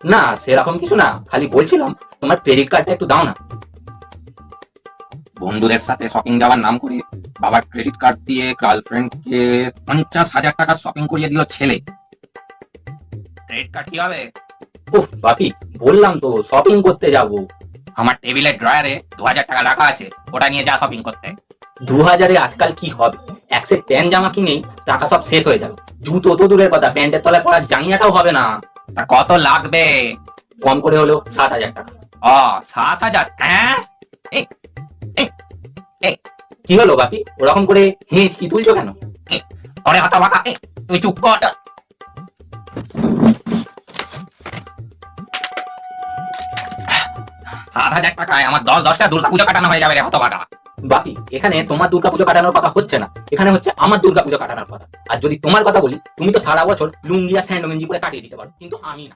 না সেরকম কিছু না, খালি বলছিলাম তোমার ক্রেডিট কার্ডটা একটু দাও না। বন্ধুদের সাথে শপিং যাওয়ার নাম করে বাবার ক্রেডিট কার্ড দিয়ে গার্লফ্রেন্ডকে 50,000 টাকা শপিং করিয়ে দিল ছেলে। ক্রেডিট কার্ড কি হবে? উফ বাপি, বললাম তো শপিং করতে যাব। আমার টেবিলের ড্রয়ারে 2,000 টাকা রাখা আছে, ওটা নিয়ে যা শপিং করতে। 2000-এ আজকাল কি হবে, এক সেট প্যান্ট জামা কিনেই টাকা সব শেষ হয়ে যাবে। জুতো তো দূরের কথা, প্যান্টের তলায় পরার জাঙ্গিয়াটাও হবে না। তা কত লাগবে? কম করে হলো 7,000 টাকা। ও 7,000? হ্যাঁ, এই, এই, এই, কি হলো বাপি, ওরকম করে হেঁচ কি তুলছো কেন? ওরে হতভাগা, তুই চুপ কর। 7,000 টাকায় আমার 10-10টা দুর্গাপুজো কাটানো হয়ে যাবে রে হতভাগা। বাপি, এখানে তোমার দুর্গাপুজো কাটানোর কথা হচ্ছে না, এখানে হচ্ছে আমার দুর্গাপুজো কাটানোর কথা। আর যদি তোমার কথা বলি, তুমি তো সারা বছর লুঙ্গি আর স্যান্ডো গেঞ্জি পরে কাটিয়ে দিতে পারো, কিন্তু আমি না।